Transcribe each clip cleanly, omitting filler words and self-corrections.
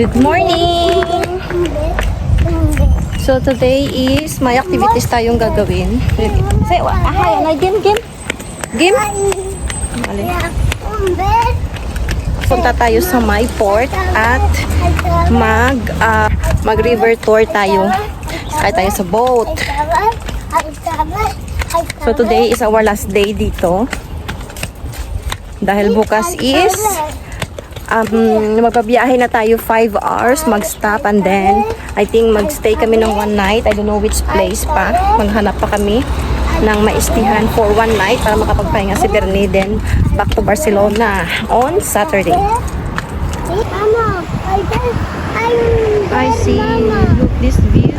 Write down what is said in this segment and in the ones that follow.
Good morning! So today is may activities tayong gagawin. Say, game. Game? Punta tayo sa my port at mag river tour tayo. Sakay tayo sa boat. So today is our last day dito. Dahil bukas is magpabiyahe na tayo 5 hours, mag-stop, and then I think mag-stay kami ng 1 night. I don't know which place pa. Maghanap pa kami ng maistihan for 1 night para makapagpahinga si Bernie. Then back to Barcelona on Saturday. I see. Look this view.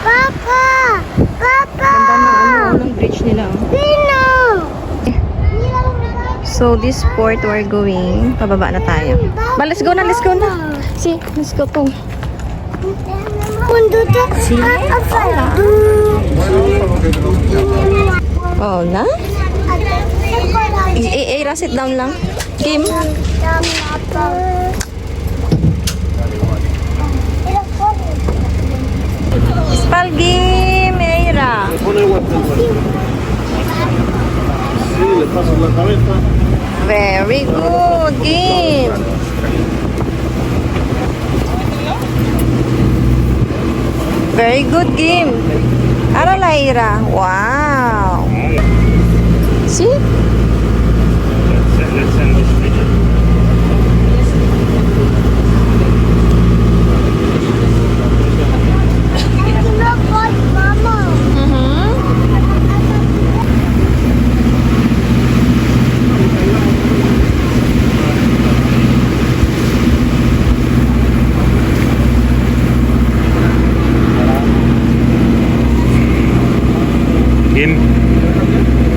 Papa! Ganda na ng bridge nila. So this port we're going, pababa na tayo. But let's go na. See, let's go po. See? Oh, na? Sit down lang. Kim? Spalgi, Meira. Very good, Kim. Very good, Kim. Ara Laira. Wow. See? Let's send this video.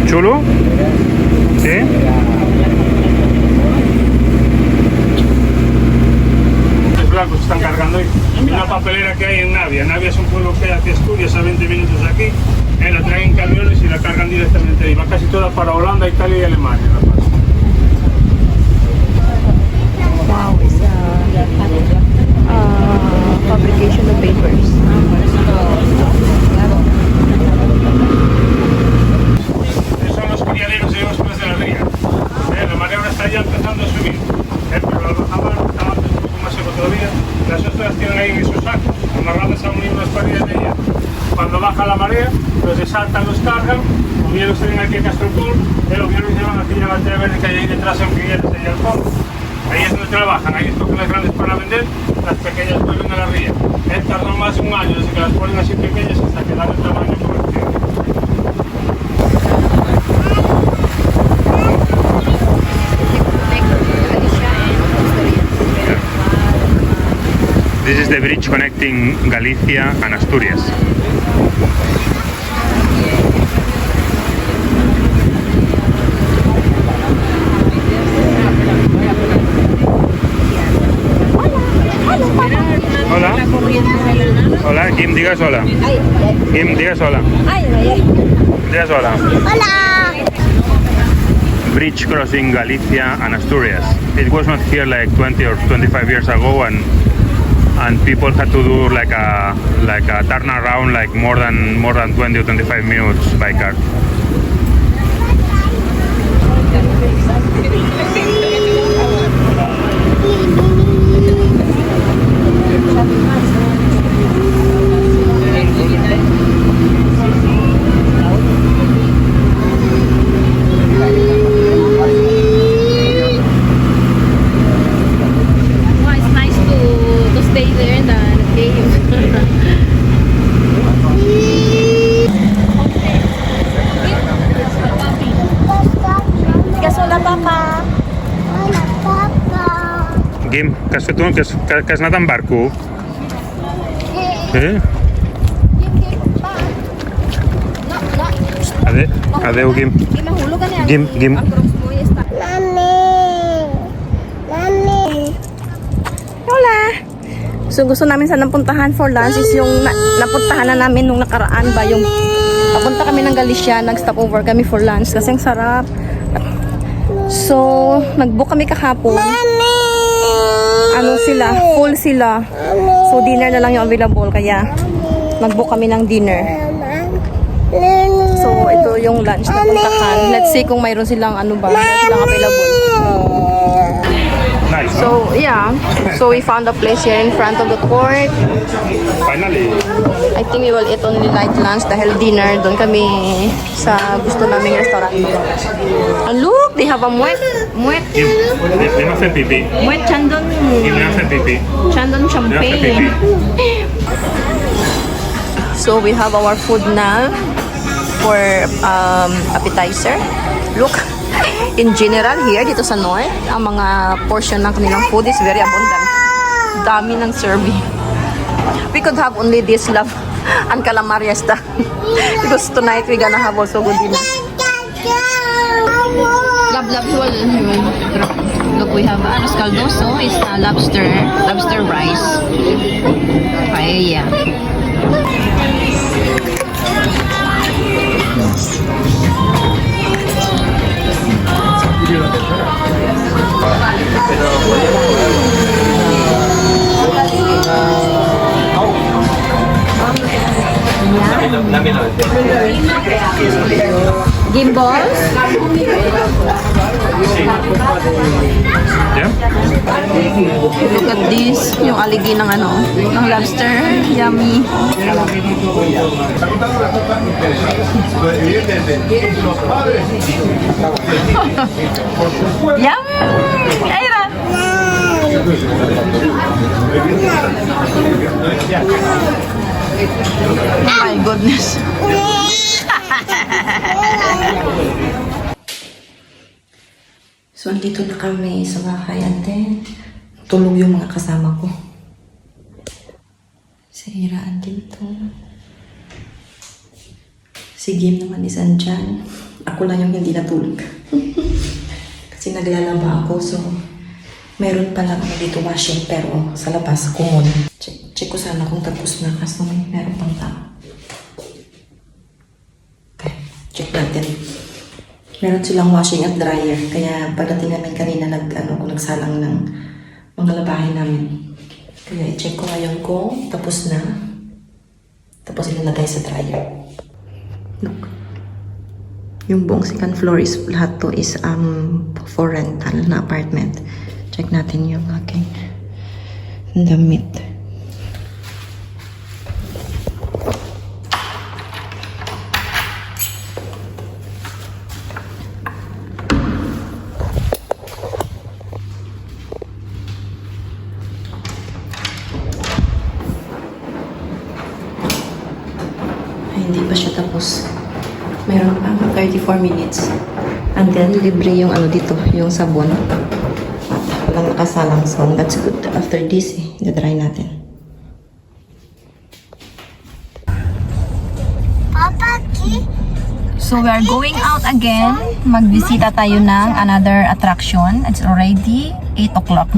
¿Chulo? ¿Sí? Los blancos están cargando hoy. Y la papelera que hay en Navia. Navia es un pueblo que hay hacia Asturias, a 20 minutos de aquí. La traen en camiones y la cargan directamente ahí. Va casi toda para Holanda, Italia y Alemania. Wow, it's fabrication of papers. La marea ahora está ya empezando a subir, pero la bajada está un poco más seco todavía. Las ostras tienen ahí en esos sacos, amarradas a unas paredes de ella. Cuando baja la marea, los desaltan, los cargan, los viejos tienen aquí a Castropol, los viejos llevan aquí a la tela verde que hay ahí detrás en Figueres, ahí al fondo. Ahí es donde trabajan, ahí escogen las grandes para vender, las pequeñas vuelven a la ría. Tardan más de un año desde que las ponen así pequeñas hasta que dan el tamaño comercial. This is the bridge connecting Galicia and Asturias. Hola. Hola, Kim, digas hola. Kim, digas hola. Digas hola. Hola. Bridge crossing Galicia and Asturias. It was not here like 20 or 25 years ago, and people had to do like a turnaround, like more than 20 or 25 minutes by car. Kim, què has fet tu? Que has anat en barco? Sí? Adeu, Kim. Kim. Hola! So gusto namin sanang puntahan for lunch is yung napuntahan na namin nung nakaraan ba, yung papunta kami ng Galicia, nag-stop over kami for lunch kasi ang sarap. So nag-book kami kahapon. ano sila, full sila. So dinner na lang yung available, kaya nag-book kami ng dinner. So ito yung lunch na puntahan. Let's see kung mayroon silang ano ba, mayroon silang available. Nice, no? So yeah, so we found a place here in front of the court. Finally. I think we will eat only light lunch dahil dinner doon kami sa gusto naming restaurant. And look, they have a muet. They must have pipi. Muet chandon. They must have pipi. Chandon champagne. So we have our food now for appetizer. Look, in general here dito sa North, ang mga portion ng kanilang food is very abundant. Dami ng serving. We could have only this love and calamariesta because tonight we're gonna have also good dinner. Love, look, we have arroz caldoso, is lobster rice, paella. Gimbals? Yeah? Look at this, yung aligi ng ano, ng lobster. Yummy. Yum! Ayra! Oh my goodness. So, andito na kami sa bahay and then tulog yung mga kasama ko. Si Ira andito. Si Gim naman is andyan. Ako lang yung hindi natulog. Kasi naglalaba ako, so meron pa lang dito washing pero sa labas ako muna. Check ko sana kung tapos na kasi meron pang tao. Okay, check natin. Meron silang washing at dryer. Kaya pagdating namin kanina nagsalang ng mga labahin namin. Kaya i-check ko ngayon kung tapos na. Tapos ilalagay sa dryer. Look. Yung buong second floor is lahat to is for rental na apartment. Check natin yung aking damit. Hindi pa siya tapos. Meron pa 34 minutes. And then, libre yung ano dito, yung sabon. At walang nakasalang, so that's good. After this, i-dry natin. So, we are going out again. Magbisita tayo ng another attraction. It's already 8 o'clock.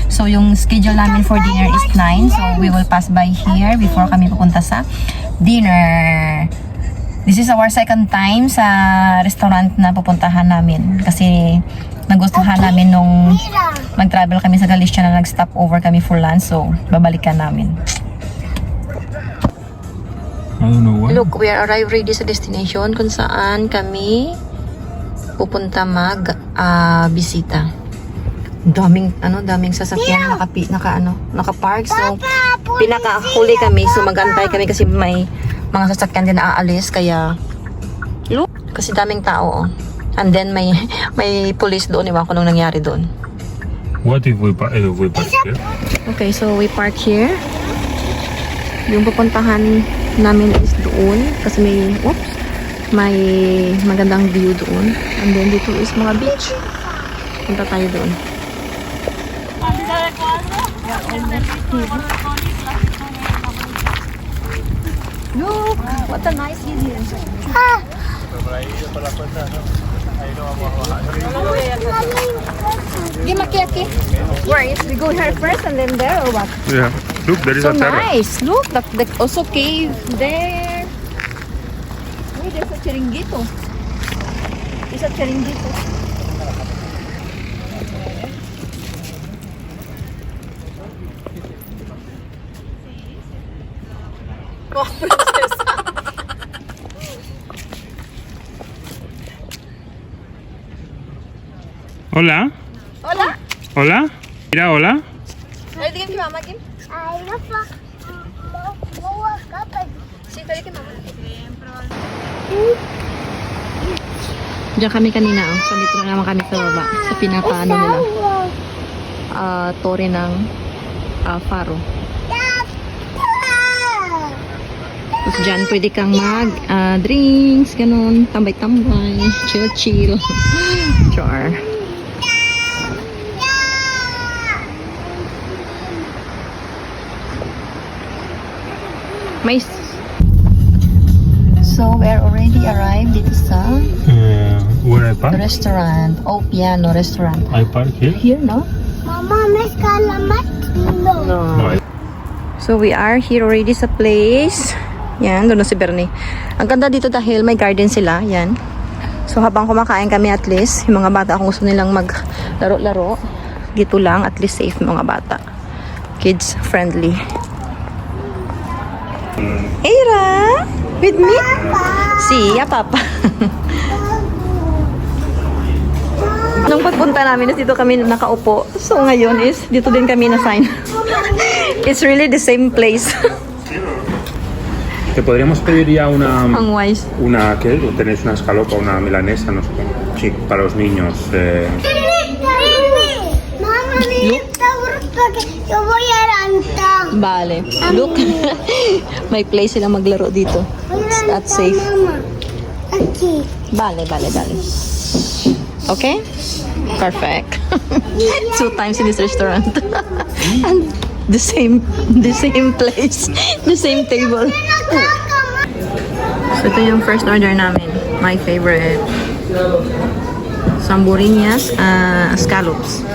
So, yung schedule namin for dinner is 9. So, we will pass by here before kami pupunta sa dinner. This is our second time sa restaurant na pupuntahan namin. Kasi nagustuhan namin nung mag-travel kami sa Galicia na nag-stop over kami for lunch. So, babalikan namin. I don't know why. Look, we are arrived ready sa destination kung saan kami pupunta bisita. Daming sasakyan naka-park. So, pinaka-huli kami. So, mag-antay kami kasi may mga sasakyan din na aalis. Kaya, look, kasi daming tao. And then, may police doon. Iwan ko nung nangyari doon. What if we park here? Okay, so we park here. Yung pupuntahan namin is doon. Kasi may magandang view doon. And then, dito is mga beach. Punta tayo doon. Look, what a nice view. Where is we go here first and then there or what? Yeah. Look, there is So a terrace. nice. Look, that also cave there. Oh, there's a chiringuito. There's a chiringuito. Oh, prinsesa. Hola. Hola. Hola. Mira, hola. Ay, tingin kay mama, Kim. Si, kali kay mama. Diyan kami kanina, oh. So, dito na naman kami sa baba. Sa pinaka-ano nila. Torre ng Faro. Tapos dyan, pwede kang drinks, ganun. Tambay-tambay. Chill-chill. Char. May... So, we're already arrived dito sa Where I park? restaurant. Oh, Piano Restaurant. I park here. Here, no? Mama, may kalamat? No. No. So, we are here already sa place. Yan, doon na si Bernie. Ang ganda dito dahil may garden sila. Yan. So, habang kumakain kami at least, yung mga bata kung gusto nilang maglaro-laro, dito lang, at least safe yung mga bata. Kids friendly. Era, with me? Si, Papa. Nung pagpunta namin, dito kami nakaupo. So ngayon is, dito din kami na-sign. It's really the same place. Te podríamos pedir ya Ang wise. ¿qué? ¿Tenéis una escalopa, una milanesa, no sé qué? Sí, para los niños. Mama, nilita porque yo voy a rantar. Vale. Look. May place silang maglaro dito. At safe. Mama, aquí. Vale. Okay? Perfect. 2 times in this restaurant. And the same place. The same table. So ito yung first order namin. My favorite. Samburiñas, scallops.